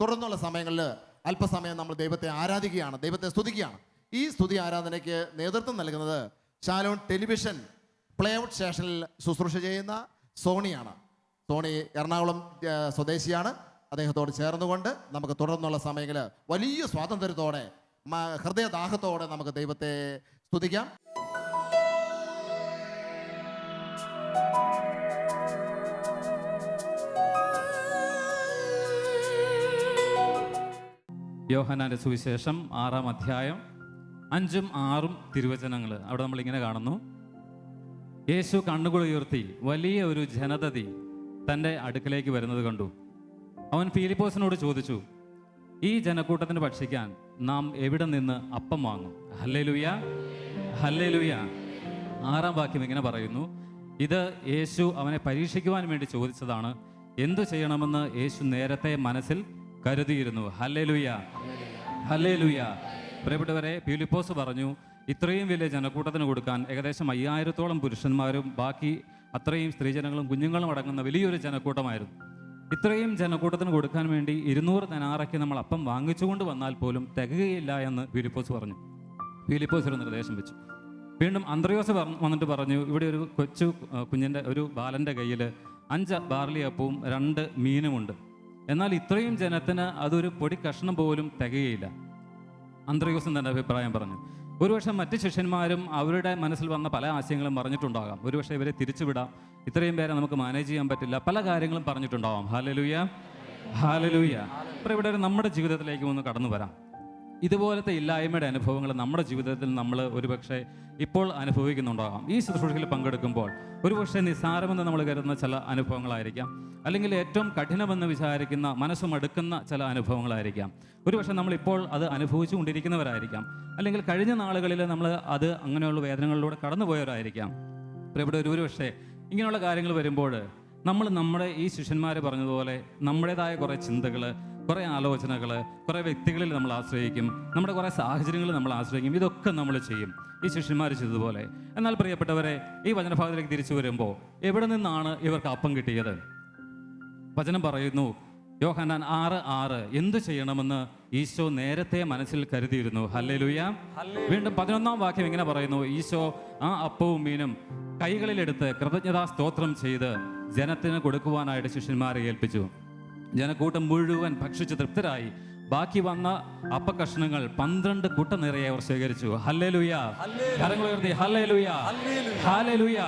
തുടർന്നുള്ള സമയങ്ങളിൽ അല്പസമയം നമ്മൾ ദൈവത്തെ ആരാധിക്കുകയാണ്, ദൈവത്തെ സ്തുതിക്കുകയാണ്. ഈ സ്തുതി ആരാധനയ്ക്ക് നേതൃത്വം നൽകുന്നത് ഷാലോൺ ടെലിവിഷൻ പ്ലേഔട്ട് സ്റ്റേഷനിൽ ശുശ്രൂഷ ചെയ്യുന്ന സോണിയാണ്. സോണി എറണാകുളം സ്വദേശിയാണ്. അദ്ദേഹത്തോട് ചേർന്നുകൊണ്ട് നമുക്ക് തുടർന്നുള്ള സമയങ്ങളിൽ വലിയ സ്വാതന്ത്ര്യത്തോടെ, ഹൃദയദാഹത്തോടെ നമുക്ക് ദൈവത്തെ സ്തുതിക്കാം. യോഹന്നാന്റെ സുവിശേഷം 6-ാം അധ്യായം 5ഉം 6ഉം തിരുവചനങ്ങൾ. അവിടെ നമ്മളിങ്ങനെ കാണുന്നു. യേശു കണ്ണുകൾ ഉയർത്തി വലിയ ഒരു ജനതതി തൻ്റെ അടുക്കലേക്ക് വരുന്നത് കണ്ടു. അവൻ ഫിലിപ്പോസിനോട് ചോദിച്ചു, ഈ ജനക്കൂട്ടത്തിന് ഭക്ഷിക്കാൻ നാം എവിടെ നിന്ന് അപ്പം വാങ്ങും? Hallelujah, hallelujah. 6-ാം വാക്യം ഇങ്ങനെ പറയുന്നു, ഇത് യേശു അവനെ പരീക്ഷിക്കുവാൻ വേണ്ടി ചോദിച്ചതാണ്. എന്തു ചെയ്യണമെന്ന് യേശു നേരത്തെ മനസ്സിൽ കരുതിയിരുന്നു. Hallelujah, hallelujah. പ്രിയപ്പെട്ടവരെ, ഫിലിപ്പോസ് പറഞ്ഞു, ഇത്രയും വലിയ ജനക്കൂട്ടത്തിന് കൊടുക്കാൻ ഏകദേശം 5000-ഓളം പുരുഷന്മാരും ബാക്കി അത്രയും സ്ത്രീജനങ്ങളും കുഞ്ഞുങ്ങളും അടങ്ങുന്ന വലിയൊരു ജനക്കൂട്ടമായിരുന്നു. ഇത്രയും ജനക്കൂട്ടത്തിന് കൊടുക്കാൻ വേണ്ടി 200 ദിനാറയ്ക്ക് നമ്മൾ അപ്പം വാങ്ങിച്ചുകൊണ്ട് വന്നാൽ പോലും തികയില്ല എന്ന് ഫിലിപ്പോസ് പറഞ്ഞു. ഫിലിപ്പോസ് ഒരു നിർദ്ദേശം വെച്ചു. വീണ്ടും അന്ത്രയോസ് വന്നിട്ട് പറഞ്ഞു, ഇവിടെ ഒരു കൊച്ചു കുഞ്ഞിൻ്റെ ഒരു ബാലൻ്റെ കയ്യിൽ 5 ബാർലി അപ്പവും 2 മീനുമുണ്ട്. എന്നാൽ ഇത്രയും ജനത്തിന് അതൊരു പൊടി കഷ്ണം പോലും തികയില്ല. അന്ത്രയോസും തൻ്റെ അഭിപ്രായം പറഞ്ഞു. ഒരുപക്ഷെ മറ്റ് ശിഷ്യന്മാരും അവരുടെ മനസ്സിൽ വന്ന പല ആശയങ്ങളും പറഞ്ഞിട്ടുണ്ടാകാം. ഒരുപക്ഷെ ഇവരെ തിരിച്ചുവിടാം, ഇത്രയും പേരെ നമുക്ക് മാനേജ് ചെയ്യാൻ പറ്റില്ല, പല കാര്യങ്ങളും പറഞ്ഞിട്ടുണ്ടാവാം. Hallelujah, hallelujah. അപ്പോൾ ഇവിടെ നമ്മുടെ ജീവിതത്തിലേക്ക് ഒന്ന് കടന്നു വരാം. ഇതുപോലത്തെ ഇല്ലായ്മയുടെ അനുഭവങ്ങൾ നമ്മുടെ ജീവിതത്തിൽ നമ്മൾ ഒരുപക്ഷെ ഇപ്പോൾ അനുഭവിക്കുന്നുണ്ടാകാം. ഈ ശുശ്രൂഷയിൽ പങ്കെടുക്കുമ്പോൾ ഒരുപക്ഷെ നിസ്സാരമെന്ന് നമ്മൾ കരുതുന്ന ചില അനുഭവങ്ങളായിരിക്കാം, അല്ലെങ്കിൽ ഏറ്റവും കഠിനമെന്ന് വിചാരിക്കുന്ന മനസ്സ് മടുക്കുന്ന ചില അനുഭവങ്ങളായിരിക്കാം. ഒരുപക്ഷെ നമ്മളിപ്പോൾ അത് അനുഭവിച്ചു കൊണ്ടിരിക്കുന്നവരായിരിക്കാം, അല്ലെങ്കിൽ കഴിഞ്ഞ നാളുകളിൽ നമ്മൾ അത് അങ്ങനെയുള്ള വേദനകളിലൂടെ കടന്നുപോയവരായിരിക്കാം. ഇവിടെ ഒരുപക്ഷെ ഇങ്ങനെയുള്ള കാര്യങ്ങൾ വരുമ്പോൾ നമ്മുടെ ഈ ശിഷ്യന്മാർ പറഞ്ഞതുപോലെ നമ്മുടേതായ കുറേ ചിന്തകൾ, കുറേ ആലോചനകൾ, കുറേ വ്യക്തികളിൽ നമ്മൾ ആശ്രയിക്കും, നമ്മുടെ കുറേ സാഹചര്യങ്ങളിൽ നമ്മൾ ആശ്രയിക്കും. ഇതൊക്കെ നമ്മൾ ചെയ്യും, ഈ ശിഷ്യന്മാർ ചെയ്തതുപോലെ. എന്നാൽ പ്രിയപ്പെട്ടവരെ, ഈ വചനഭാഗത്തിലേക്ക് തിരിച്ചു വരുമ്പോൾ എവിടെ നിന്നാണ് ഇവർക്ക് അപ്പം കിട്ടിയത്? വചനം പറയുന്നു, യോഹന്നാൻ 6:6, എന്തു ചെയ്യണമെന്ന് ഈശോ നേരത്തെ മനസ്സിൽ കരുതിയിരുന്നു. ഹല്ലേലൂയ. വീണ്ടും 11-ാം വാക്യം ഇങ്ങനെ പറയുന്നു, ഈശോ ആ അപ്പവും മീനും കൈകളിലെടുത്ത് കൃതജ്ഞതാ സ്തോത്രം ചെയ്ത് ജനത്തിന് കൊടുക്കുവാനായിട്ട് ശിഷ്യന്മാരെ ഏൽപ്പിച്ചു. ജനക്കൂട്ടം മുഴുവൻ ഭക്ഷിച്ച് തൃപ്തരായി. ബാക്കി വന്ന അപ്പക്കഷ്ണങ്ങൾ 12 കുട്ട നിറയെ അവർ ശേഖരിച്ചു. ഹല്ലേലൂയ, കരങ്ങൾ ഉയർത്തി ഹല്ലേലൂയ, ഹല്ലേലൂയ.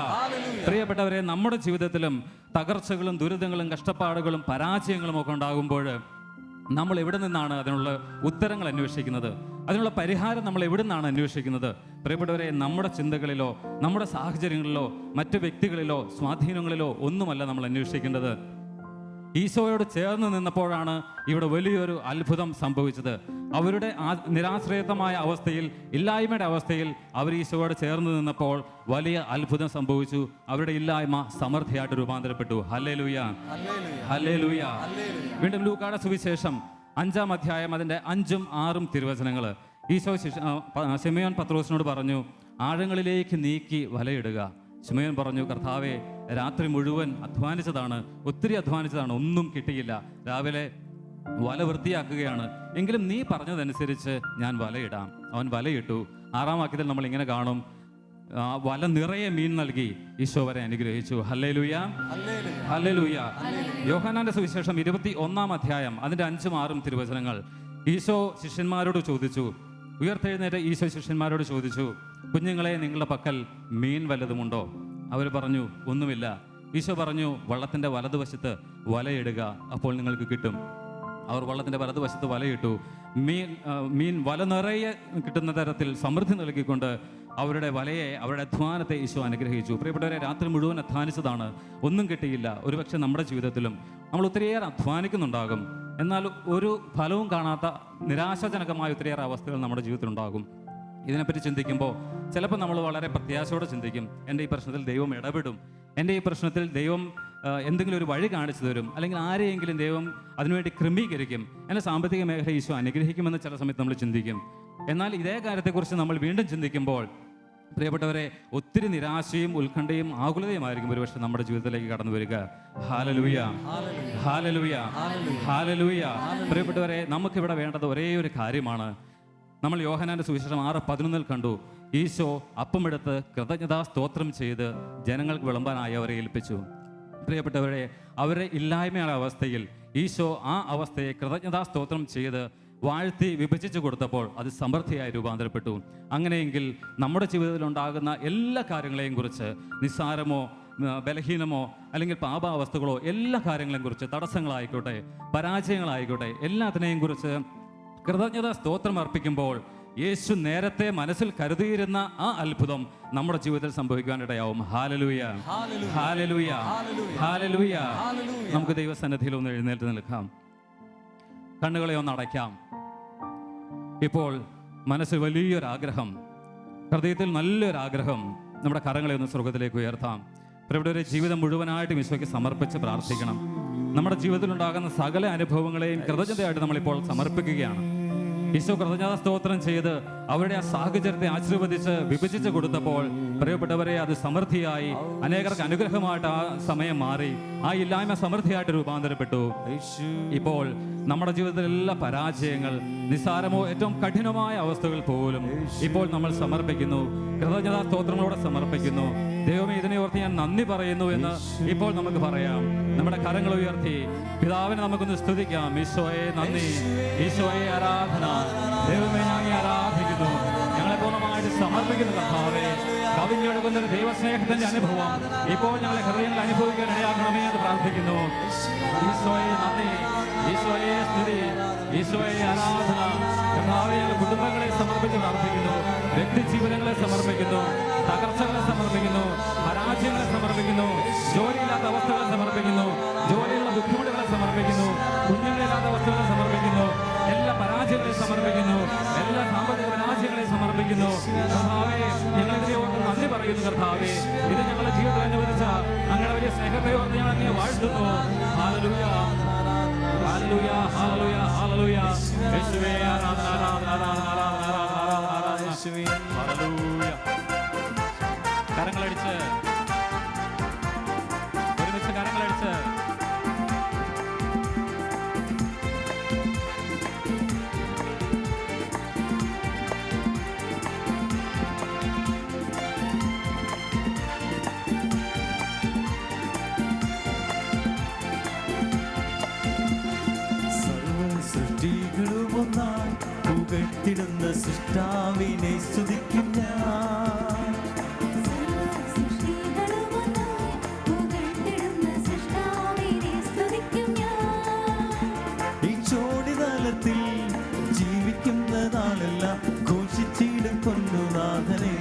പ്രിയപ്പെട്ടവരെ, നമ്മുടെ ജീവിതത്തിലും തകർച്ചകളും ദുരിതങ്ങളും കഷ്ടപ്പാടുകളും പരാജയങ്ങളും ഒക്കെ ഉണ്ടാകുമ്പോൾ നമ്മൾ എവിടെ നിന്നാണ് അതിനുള്ള ഉത്തരങ്ങൾ അന്വേഷിക്കുന്നത്? അതിനുള്ള പരിഹാരം നമ്മൾ എവിടെ നിന്നാണ് അന്വേഷിക്കുന്നത്? പ്രിയപ്പെട്ടവരെ, നമ്മുടെ ചിന്തകളിലോ നമ്മുടെ സാഹചര്യങ്ങളിലോ മറ്റു വ്യക്തികളിലോ സ്വാധീനങ്ങളിലോ ഒന്നുമല്ല നമ്മൾ അന്വേഷിക്കേണ്ടത്. ഈശോയോട് ചേർന്ന് നിന്നപ്പോഴാണ് ഇവിടെ വലിയൊരു അത്ഭുതം സംഭവിച്ചത്. അവരുടെ നിരാശ്രയത്വമായ അവസ്ഥയിൽ, ഇല്ലായ്മയുടെ അവസ്ഥയിൽ അവർ ഈശോയോട് ചേർന്ന് നിന്നപ്പോൾ വലിയ അത്ഭുതം സംഭവിച്ചു. അവരുടെ ഇല്ലായ്മ സമൃദ്ധിയായിട്ട് രൂപാന്തരപ്പെട്ടു. Hallelujah, hallelujah. വീണ്ടും ലൂക്കായുടെ സുവിശേഷം 5-ാം അധ്യായം അതിൻ്റെ 5ഉം 6ഉം തിരുവചനങ്ങൾ. ഈശോ ശിമയോൻ പത്രോസിനോട് പറഞ്ഞു, ആഴങ്ങളിലേക്ക് നീക്കി വലയിടുക. ശിമയോൻ പറഞ്ഞു, കർത്താവേ, രാത്രി മുഴുവൻ അധ്വാനിച്ചതാണ്, ഒത്തിരി അധ്വാനിച്ചതാണ്, ഒന്നും കിട്ടിയില്ല. രാവിലെ വല വൃത്തിയാക്കുകയാണ്, എങ്കിലും നീ പറഞ്ഞതനുസരിച്ച് ഞാൻ വലയിടാം. അവൻ വലയിട്ടു. 6-ാം വാക്യത്തിൽ നമ്മൾ ഇങ്ങനെ കാണും, വല നിറയെ മീൻ നൽകി ഈശോ വരെ അനുഗ്രഹിച്ചു. Hallelujah, hallelujah. യോഹന്നാന്റെ സുവിശേഷം 21-ാം അധ്യായം അതിൻ്റെ 5ഉം 6ഉം തിരുവചനങ്ങൾ. ഈശോ ശിഷ്യന്മാരോട് ചോദിച്ചു, ഉയർത്തെഴുന്നേറ്റ് ഈശോ ശിഷ്യന്മാരോട് ചോദിച്ചു, കുഞ്ഞുങ്ങളെ, നിങ്ങളുടെ പക്കൽ മീൻ വല്ലതുമുണ്ടോ? അവർ പറഞ്ഞു, ഒന്നുമില്ല. ഈശോ പറഞ്ഞു, വള്ളത്തിൻ്റെ വലതുവശത്ത് വലയിടുക, അപ്പോൾ നിങ്ങൾക്ക് കിട്ടും. അവർ വള്ളത്തിൻ്റെ വലതുവശത്ത് വലയിട്ടു. മീൻ വല നിറയെ കിട്ടുന്ന തരത്തിൽ സമൃദ്ധി നൽകിക്കൊണ്ട് അവരുടെ വലയെ, അവരുടെ അധ്വാനത്തെ ഈശോ അനുഗ്രഹിച്ചു. പ്രിയപ്പെട്ടവരെ, രാത്രി മുഴുവൻ അധ്വാനിച്ചതാണ്, ഒന്നും കിട്ടിയില്ല. ഒരുപക്ഷെ നമ്മുടെ ജീവിതത്തിലും നമ്മൾ ഒത്തിരിയേറെ അധ്വാനിക്കുന്നുണ്ടാകും, എന്നാൽ ഒരു ഫലവും കാണാത്ത നിരാശാജനകമായ ഒത്തിരിയേറെ അവസ്ഥകൾ നമ്മുടെ ജീവിതത്തിലുണ്ടാകും. ഇതിനെപ്പറ്റി ചിന്തിക്കുമ്പോൾ ചിലപ്പോൾ നമ്മൾ വളരെ പ്രത്യാശയോടെ ചിന്തിക്കും, എൻ്റെ ഈ പ്രശ്നത്തിൽ ദൈവം ഇടപെടും, എൻ്റെ ഈ പ്രശ്നത്തിൽ ദൈവം എന്തെങ്കിലും ഒരു വഴി കാണിച്ചു തരും, അല്ലെങ്കിൽ ആരെയെങ്കിലും ദൈവം അതിനുവേണ്ടി ക്രമീകരിക്കും, എൻ്റെ സാമ്പത്തിക മേഖല ഈശോ അനുഗ്രഹിക്കുമെന്ന് ചില സമയത്ത് നമ്മൾ ചിന്തിക്കും. എന്നാൽ ഇതേ കാര്യത്തെക്കുറിച്ച് നമ്മൾ വീണ്ടും ചിന്തിക്കുമ്പോൾ പ്രിയപ്പെട്ടവരെ, ഒത്തിരി നിരാശയും ഉത്കണ്ഠയും ആകുലതയുമായിരിക്കും ഒരുപക്ഷെ നമ്മുടെ ജീവിതത്തിലേക്ക് കടന്നു വരിക. Hallelujah, hallelujah, hallelujah. പ്രിയപ്പെട്ടവരെ, നമുക്കിവിടെ വേണ്ടത് ഒരേ ഒരു കാര്യമാണ്. നമ്മൾ യോഹന്നാന്റെ സുവിശേഷം 6:11 കണ്ടു. ഈശോ അപ്പമെടുത്ത് കൃതജ്ഞതാ സ്തോത്രം ചെയ്ത് ജനങ്ങൾക്ക് വിളമ്പാനായി അവരെ ഏൽപ്പിച്ചു. പ്രിയപ്പെട്ടവരെ, അവരെ ഇല്ലായ്മയുള്ള അവസ്ഥയിൽ ഈശോ ആ അവസ്ഥയെ കൃതജ്ഞതാ സ്തോത്രം ചെയ്ത് വാഴ്ത്തി വിഭജിച്ചു കൊടുത്തപ്പോൾ അത് സമൃദ്ധിയായി രൂപാന്തരപ്പെട്ടു. അങ്ങനെയെങ്കിൽ നമ്മുടെ ജീവിതത്തിൽ ഉണ്ടാകുന്ന എല്ലാ കാര്യങ്ങളെയും കുറിച്ച്, നിസ്സാരമോ ബലഹീനമോ അല്ലെങ്കിൽ പാപാവസ്ഥകളോ എല്ലാ കാര്യങ്ങളെയും കുറിച്ച്, തടസ്സങ്ങളായിക്കോട്ടെ പരാജയങ്ങളായിക്കോട്ടെ, എല്ലാത്തിനെയും കുറിച്ച് കൃതജ്ഞത സ്തോത്രം അർപ്പിക്കുമ്പോൾ യേശു നേരത്തെ മനസ്സിൽ കരുതിയിരുന്ന ആ അത്ഭുതം നമ്മുടെ ജീവിതത്തിൽ സംഭവിക്കാനിടയാവും. Hallelujah, hallelujah, hallelujah. നമുക്ക് ദൈവസന്നിധിയിൽ ഒന്ന് എഴുന്നേറ്റ് നിൽക്കാം, കണ്ണുകളെ ഒന്ന് അടയ്ക്കാം. ഇപ്പോൾ മനസ്സിൽ വലിയൊരാഗ്രഹം, ഹൃദയത്തിൽ നല്ലൊരാഗ്രഹം, നമ്മുടെ കരങ്ങളെ ഒന്ന് സ്വർഗത്തിലേക്ക് ഉയർത്താം. പ്രിയപ്പെട്ടവരെ, ജീവിതം മുഴുവനായിട്ടും ഈശോയ്ക്ക് സമർപ്പിച്ച് പ്രാർത്ഥിക്കണം. നമ്മുടെ ജീവിതത്തിൽ ഉണ്ടാകുന്ന സകല അനുഭവങ്ങളെയും കൃതജ്ഞതയായിട്ട് നമ്മളിപ്പോൾ സമർപ്പിക്കുകയാണ്. ഈശോ കൃതജ്ഞതാ സ്തോത്രം ചെയ്ത് അവരുടെ ആ സാഹചര്യത്തെ ആശീർവദിച്ച് വിഭജിച്ച് കൊടുത്തപ്പോൾ പ്രിയപ്പെട്ടവരെ, അത് സമൃദ്ധിയായി അനേകർക്ക് അനുഗ്രഹമായിട്ട് ആ സമയം മാറി. ആ ഇല്ലായ്മ സമൃദ്ധിയായിട്ട് രൂപാന്തരപ്പെട്ടു. ഇപ്പോൾ നമ്മുടെ ജീവിതത്തിലെല്ലാ പരാജയങ്ങൾ, നിസ്സാരമോ ഏറ്റവും കഠിനമായ അവസ്ഥകൾ പോലും ഇപ്പോൾ നമ്മൾ സമർപ്പിക്കുന്നു, കൃതജ്ഞതാ സ്തോത്രങ്ങളോടെ സമർപ്പിക്കുന്നു. ദൈവമേ, ഇതിനെ ഓർത്ത് ഞാൻ നന്ദി പറയുന്നു എന്ന് ഇപ്പോൾ നമുക്ക് പറയാം. നമ്മുടെ കരങ്ങൾ ഉയർത്തി പിതാവിനെ നമുക്കൊന്ന് സ്തുതിക്കാം. ഈശോയെ നന്ദി, ഈശോയെ ആരാധന. ദൈവമേ, ഞാൻ ആരാധിക്കുന്നു, ഞങ്ങളെ പൂർണ്ണമായിട്ട് സമർപ്പിക്കുന്നു. കർത്താവേ, കവിഞ്ഞൊഴുകുന്ന ഒരു ദൈവസ്നേഹത്തിന്റെ അനുഭവം ഇപ്പോൾ ഞങ്ങളെ ഹൃദയങ്ങൾ അനുഭവിക്കാൻ ഇടയാക്കണമേ എന്ന് പ്രാർത്ഥിക്കുന്നു. ഈശോയെ നന്ദി, ഈശോയെ സ്തുതി, ഈശോയെ ആരാധന. കർത്താവേ, ഞങ്ങളുടെ കുടുംബങ്ങളെ സമർപ്പിച്ച് പ്രാർത്ഥിക്കുന്നു, വ്യക്തി ജീവിതങ്ങളെ സമർപ്പിക്കുന്നു, തകർച്ചകളെ സമർപ്പിക്കുന്നു, പരാജയങ്ങളെ സമർപ്പിക്കുന്നു, ജോലിയില്ലാത്ത അവസ്ഥകളെ സമർപ്പിക്കുന്നു, ജോലിയുള്ള ബുദ്ധിമുട്ടുകളെ സമർപ്പിക്കുന്നു, കുഞ്ഞുങ്ങളില്ലാത്ത അവസ്ഥകളെ സമർപ്പിക്കുന്നു, എല്ലാ പരാജയങ്ങളെ സമർപ്പിക്കുന്നു, എല്ലാ സാമ്പത്തിക പരാജയങ്ങളെ സമർപ്പിക്കുന്നു. കർത്താവേ, ഞങ്ങളെതിരെ ഓർത്ത് നന്ദി പറയുന്നു. കർത്താവേ, ഇത് ഞങ്ങളുടെ ജീവിതത്തിൽ അനുവദിച്ച അങ്ങനെ വലിയ സ്നേഹത്തെ ഓർത്ത് ഞങ്ങൾ അങ്ങനെ വാഴ്ത്തുന്നു. Hallelujah, hallelujah, hallelujah, hallelujah. യേശുവേ ആരാധന, ആരാധന, ആരാധന, ആരാധന, ആരാധന, ആരാധന. യേശുവേ ഹല്ലേലൂയ. കരങ്ങളടിച്ച് ഒരുമിച്ച് കരങ്ങളടിച്ച് പുകഴ്ത്തിടുന്ന സൃഷ്ടാവിനെ സ്തുതിക്കും ഞാൻ. ഈ ചോടിതലത്തിൽ ജീവിക്കുന്ന നാളെല്ലാം ഘോഷിച്ചിടും പൊന്നുനാഥനെ.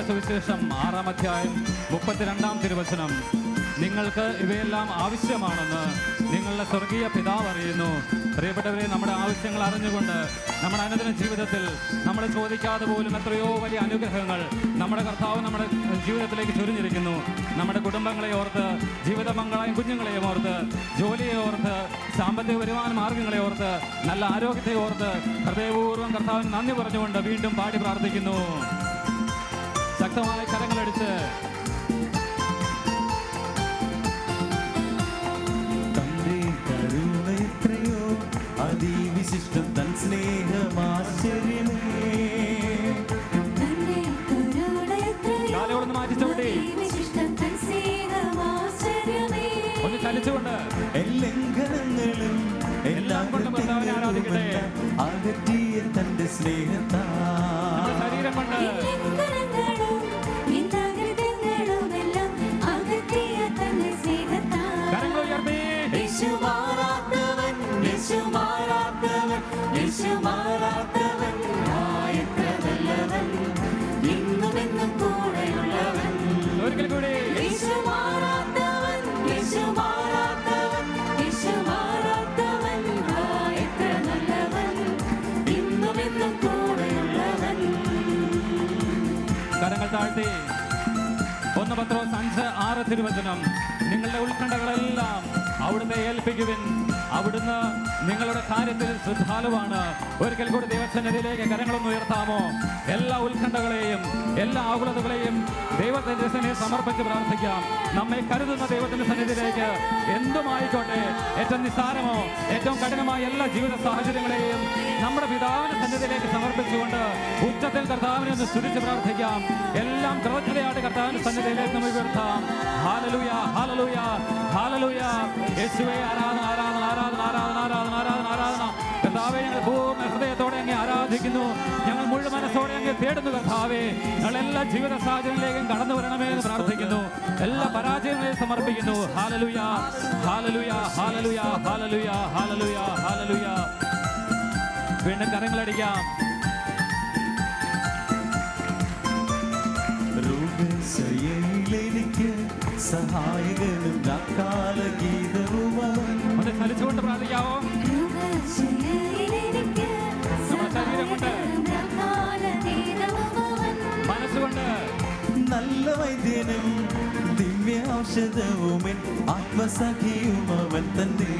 സുവിശേഷം 6-ാം അധ്യായം 32-ാം തിരുവചനം. നിങ്ങൾക്ക് ഇവയെല്ലാം ആവശ്യമാണെന്ന് നിങ്ങളുടെ സ്വർഗീയ പിതാവ് അറിയുന്നു. പ്രിയപ്പെട്ടവരെ, നമ്മുടെ ആവശ്യങ്ങൾ അറിഞ്ഞുകൊണ്ട് നമ്മുടെ അനുദിന ജീവിതത്തിൽ നമ്മൾ ചോദിക്കാതെ പോലും എത്രയോ വലിയ അനുഗ്രഹങ്ങൾ നമ്മുടെ കർത്താവ് നമ്മുടെ ജീവിതത്തിലേക്ക് ചൊരിഞ്ഞിരിക്കുന്നു. നമ്മുടെ കുടുംബങ്ങളെ ഓർത്ത്, ജീവിത പങ്കാളിയും കുഞ്ഞുങ്ങളെയും ഓർത്ത്, ജോലിയെ ഓർത്ത്, സാമ്പത്തിക വരുമാന മാർഗങ്ങളെ ഓർത്ത്, നല്ല ആരോഗ്യത്തെ ഓർത്ത് ഹൃദയപൂർവ്വം കർത്താവിന് നന്ദി പറഞ്ഞുകൊണ്ട് വീണ്ടും പാടി പ്രാർത്ഥിക്കുന്നു. ശക്തമായ കരങ്ങളടിച്ച് തന്റെ കരുണ എത്രയോ അതിവിശിഷ്ടം, തൻ സ്നേഹമാശ്ചര്യമേ. കാലോടൊന്ന് മാറ്റിച്ചോട്ടെ, ഒന്ന് ചലിച്ചുകൊണ്ട് ലംഘനങ്ങളും എല്ലാം അകറ്റിയ തന്റെ സ്നേഹത്താ. ശരീരം കൊണ്ട് കരങ്ങൾ ഉയർത്തി യേശു മാറാത്തവൻ, എത്ര നല്ലവൻ, ഇന്നുമെന്നും കൂടെയുള്ളവൻ. ഒരിക്കൽ കൂടി യേശു മാറാത്തവൻ, യേശു മാറാത്തവൻ, യേശു മാറാത്തവൻ, എത്ര നല്ലവൻ, ഇന്നുമെന്നും കൂടെയുള്ളവൻ. കരങ്ങൾ താഴ്ത്തി 1 പത്രോസ് 5:6 തിരുവചനം, നിങ്ങളുടെ ഉത്കണ്ഠകളെല്ലാം അവിടുന്ന് ഏൽപ്പിക്കുവിൻ, അവിടുന്ന് നിങ്ങളുടെ കാര്യത്തിൽ ശ്രദ്ധാലുവാണ്. ഒരിക്കൽ കൂടി ദൈവസന്നിധിയിലേക്ക് കരങ്ങളൊന്ന് ഉയർത്താമോ? എല്ലാ ഉത്കണ്ഠകളെയും എല്ലാ ആകുലതകളെയും ദൈവത്തിന്റെ സന്നിധിയിൽ സമർപ്പിച്ച് പ്രാർത്ഥിക്കാം. നമ്മെ കരുതുന്ന ദൈവത്തിന്റെ സന്നിധിയിലേക്ക് എന്തുമായിക്കോട്ടെ, ഏറ്റവും നിസ്സാരമോ ഏറ്റവും കഠിനമായ എല്ലാ ജീവിത സാഹചര്യങ്ങളെയും നമ്മുടെ പിതാവിന്റെ സന്നിധിയിലേക്ക് സമർപ്പിച്ചുകൊണ്ട് ഉച്ചത്തിൽ കർത്താവിനെ ഒന്ന് സ്തുതിച്ച് പ്രാർത്ഥിക്കാം. എല്ലാം കൃതജ്ഞതയായിട്ട് കർത്താവിന്റെ സന്നിധിയിലേക്ക് നമ്മൾ ഉയർത്താം. Hallelujah, hallelujah, hallelujah. യേശുവേ, ആരാധന, ആരാധന, ആരാധന, ആരാധന, ആരാധന, ആരാധന, ആരാധന. കർത്താവേ, ഞങ്ങൾ പൂർണ്ണ ഹൃദയത്തോടെ അങ്ങ് ആരാധിക്കുന്നു. ഞങ്ങൾ മുഴുവൻ മനസ്സോടെ അങ്ങ് തേടുന്നു കർത്താവേ. ഞങ്ങൾ എല്ലാ ജീവിത സാഹചര്യങ്ങളിലേക്കും കടന്നു വരണമേ എന്ന് പ്രാർത്ഥിക്കുന്നു. എല്ലാ പരാജയങ്ങളെയും സമർപ്പിക്കുന്നു. Hallelujah, hallelujah, hallelujah, hallelujah, hallelujah, hallelujah. വീണ്ടും കരങ്ങളടിക്കാം. രോഗശയ്യയിലെനിക്ക് സഹായകനും കാല ഗീതവും അവൻ. ഒന്ന് ചലിച്ചുകൊണ്ട് പ്രാർത്ഥിക്കാവോ? നമ്മുടെ ശരീരം കൊണ്ട് മനസ്സുകൊണ്ട് നല്ല വൈദ്യനും ദിവ്യ ഔഷധവുമെൻ ആത്മസഖിയും അവൻ തന്നെ.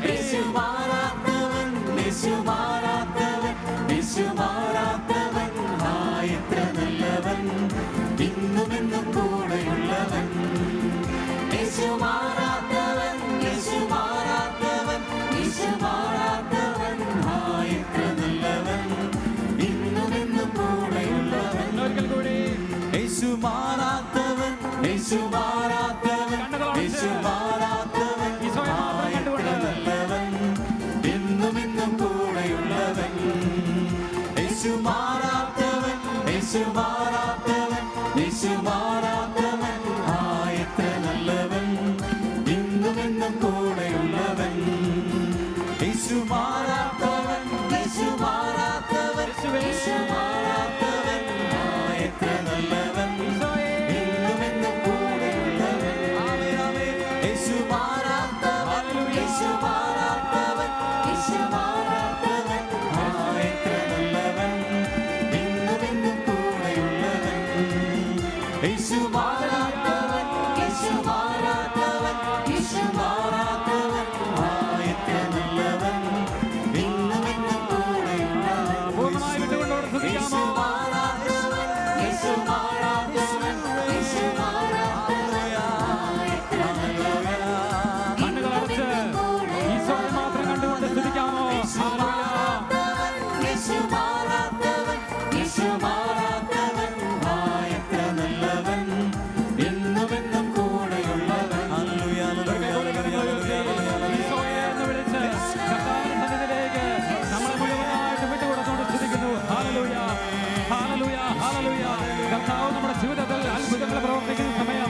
യേശു മാറാത്തവൻ, യേശു മാറാത്തവൻ, യേശു മാറാത്തവൻ, എത്ര നല്ലവൻ, ഇന്നുമെന്നും കൂടെയുള്ളവൻ. യേശു മാറാത്തവൻ, യേശു മാറാത്തവൻ, യേശു മാറാത്തവൻ, എത്ര നല്ലവൻ, ഇന്നുമെന്നും കൂടെയുള്ളവൻ. ഒരിക്കൽ കൂടി യേശു മാറാത്തവൻ, യേശു മാറാത്തവൻ, യേശു മാറാത്തവൻ, എത്ര നല്ലവൻ, എന്നുമെന്നും കൂടെയുള്ളവൻ. യേശു മാറാത്തവൻ, യേശു മാറാത്തവൻ, യേശു മാറാത്തവൻ, എത്ര നല്ലവൻ, ഇന്നുമെന്നും കൂടെയുള്ളവൻ. യേശു മാറാത്തവൻ, യേശു മാറാത്തവൻ, യേശു മാറാത്തവൻ, എത്ര നല്ലവൻ, ഇന്നുമെന്നും കൂടെയുള്ളവൻ. യേശു മാറാത്തവൻ, യേശു മാറാത്തവൻ, യേശു മാറാത്തവൻ, എത്ര നല്ലവൻ, ഇന്നുമെന്നും കൂടെയുള്ളവൻ. യേശു മാറാത്തവൻ, യേശു മാറാത്തവൻ, യേശു മാറാത്തവൻ, എത്ര നല്ലവൻ, ഇന്നുമെന്നും കൂടെയുള്ളവൻ. പൂർണ്ണമായി വിട്ടുകൊണ്ടോട് സ്തുതിക്കാമോ? യേശു മാറാത്തവൻ, യേശു മാറാത്തവൻ, എത്ര നല്ലവൻ. കണ്ണുകളടച്ച് ഈശോയെ മാത്രം കണ്ടുകൊണ്ട് സ്തുതിക്കാമോ? യേശു മാറാത്തവൻ, യേശു മാറാത്തവൻ, എത്ര നല്ലവൻ, എന്നുമെന്നും കൂടെയുള്ളവൻ. ഈശോയെ എന്ന് വിളിച്ച് കർത്താവിന്റെ സന്നിധിയിലേക്ക് നമ്മളെ മുഴുവനായിട്ട് വിട്ടുകൊടുത്തുകൊണ്ട് സ്തുതിക്കുന്നു. Hallelujah, hallelujah, hallelujah. കർത്താവ് നമ്മുടെ ജീവിതത്തിൽ അത്ഭുതങ്ങൾ പ്രവർത്തിക്കുന്ന സമയം,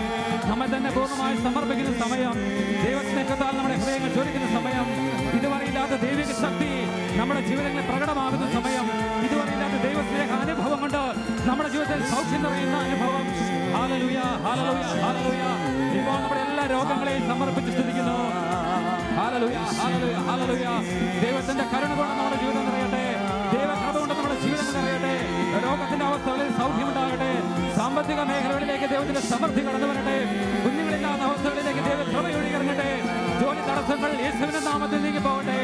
നമ്മെ തന്നെ പൂർണ്ണമായി സമർപ്പിക്കുന്ന സമയം, ദൈവസ്നേഹത്താൽ നമ്മുടെ ഹൃദയങ്ങൾ ജ്വലിക്കുന്ന സമയം, ഇതുവരെയില്ലാത്ത ദൈവിക ശക്തി നമ്മുടെ ജീവിതങ്ങളിൽ പ്രകടമാകുന്ന സമയം, ഇതുവരെയില്ലാത്ത ദൈവസ്നേഹ അനുഭവം കൊണ്ട് നമ്മുടെ ജീവിതത്തിൽ സൗഖ്യം നിറയുന്ന അനുഭവം. Hallelujah, hallelujah, hallelujah. ഇപ്പോൾ നമ്മുടെ എല്ലാ രോഗങ്ങളെയും സമർപ്പിച്ച് സ്തുതിക്കുന്നു. Hallelujah, hallelujah, hallelujah. ദൈവത്തിന്റെ കരുണ കൊണ്ട് നമ്മുടെ ജീവിതം നിറയട്ടെ. ദൈവകൃപ കൊണ്ട് നമ്മുടെ ജീവിതം നിറയട്ടെ. രോഗത്തിന്റെ അവസ്ഥകളിൽ സൗഖ്യമുണ്ടാകട്ടെ. സാമ്പത്തിക മേഖലകളിലേക്ക് ദൈവത്തിന്റെ സമൃദ്ധി കടന്നു വരട്ടെ. കുഞ്ഞുങ്ങളില്ലാത്ത അവസ്ഥകളിലേക്ക് ദൈവ കൃപയൊഴുകി ഇറങ്ങട്ടെ. ജോലി തടസ്സങ്ങൾ യേശുവിന്റെ നാമത്തിൽ നീങ്ങി പോകട്ടെ.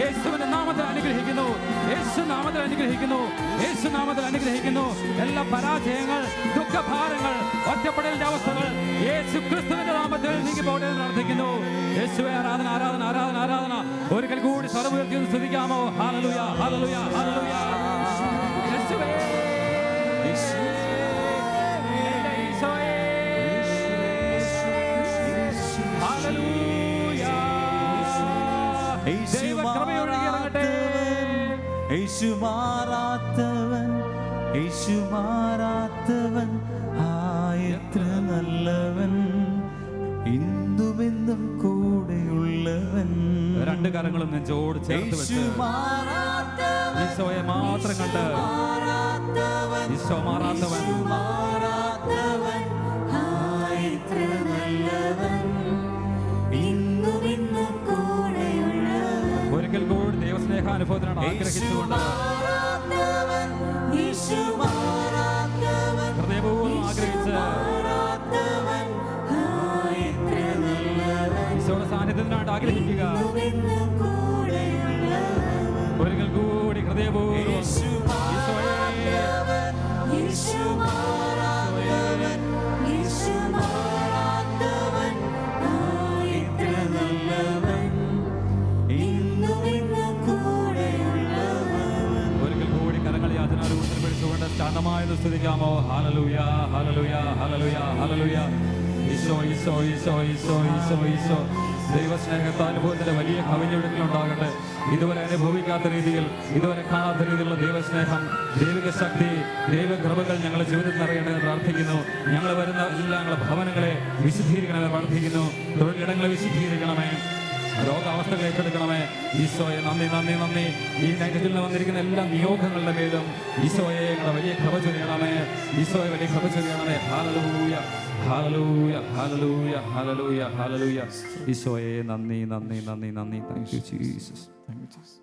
യേശുവിന്റെ നാമത്തിൽ അനുഗ്രഹിക്കുന്നു. യേശു നാമത്തിൽ അനുഗ്രഹിക്കുന്നു. യേശു നാമത്തിൽ അനുഗ്രഹിക്കുന്നു. എല്ലാ പരാജയങ്ങൾ, ദുഃഖഭാരങ്ങൾ, ഒറ്റപ്പെടലിന്റെ അവസ്ഥകൾ യേശു ക്രിസ്തുവിന്റെ നാമത്തിൽ നീങ്ങി പോകട്ടെ എന്ന് പ്രാർത്ഥിക്കുന്നു. യേശുവേ, ആരാധന, ആരാധന, ആരാധന, ആരാധന. ഒരിക്കൽ കൂടി സ്വരമുയർത്തി ഒന്ന് സ്തുതിക്കാമോ? Hallelujah, hallelujah, hallelujah. യേശുവേ, എൻ്റെ ഈശോയേ, ഹല്ലേലൂയ. ദൈവകൃപയൊഴുകി ഇറങ്ങട്ടെ. യേശു മാറാത്തവൻ, യേശു മാറാത്തവൻ, എത്ര നല്ലവൻ, ഇന്നുമെന്നും കൂടെയുള്ളവൻ. രണ്ട് കരങ്ങളും നെഞ്ചോട് ചേർത്ത് വെച്ച് ഈശോയെ മാത്രം കണ്ട് ഈശോ മാറാത്തവൻ, ഒരിക്കൽ കൂടി ദൈവസ്നേഹാനുഭവത്തിനാണ് ആഗ്രഹിച്ചുകൊണ്ട് ഹൃദയപൂർവ്വം ആഗ്രഹിച്ച് ഈശോയുടെ സാന്നിധ്യത്തിനായിട്ട് ആഗ്രഹിക്കുക. ഒരിക്കൽ കൂടി ഹൃദയപൂർവ്വം ഈശോയെ ശാന്തമായത് സ്തുതിക്കാമോ? Hallelujah hallelujah hallelujah hallelujah. Eesho Eesho Eesho Eesho Eesho Eesho. ദൈവസ്നേഹത്തെ അനുഭവത്തിന്റെ വലിയ കവിഞ്ഞൊഴുക്കലുണ്ടാകട്ടെ. ഇതുവരെ അനുഭവിക്കാത്ത രീതിയിൽ, ഇതുവരെ കാണാത്ത രീതിയിലുള്ള ദൈവസ്നേഹം, ദൈവിക ശക്തി, ദൈവകൃപകൾ ഞങ്ങളുടെ ജീവിതത്തിൽ അറിയണമെന്ന് പ്രാർത്ഥിക്കുന്നു. ഞങ്ങൾ വരുന്ന എല്ലാ ഞങ്ങളുടെ ഭവനങ്ങളെ വിശുദ്ധീകരിക്കണമെന്ന് പ്രാർത്ഥിക്കുന്നു. തൊഴിലിടങ്ങളെ വിശുദ്ധീകരിക്കണമേ, രോഗാവസ്ഥകൾ ഏറ്റെടുക്കണമേ. ഈശോയെ നന്ദി നന്ദി നന്ദി. ഈ നൈറ്റിൽ വന്നിരിക്കുന്ന എല്ലാ നിയോഗങ്ങളുടെ മേലും ഈശോയെ ഞങ്ങളുടെ വലിയ കൃപ ചൊരിയണമേ. ഈശോയെ വലിയ കൃപ ചൊരിയണമേ. Hallelujah hallelujah hallelujah hallelujah hallelujah. ഈശോയെ നന്ദി നന്ദി നന്ദി നന്ദി. Thank you Jesus. Thank you Jesus.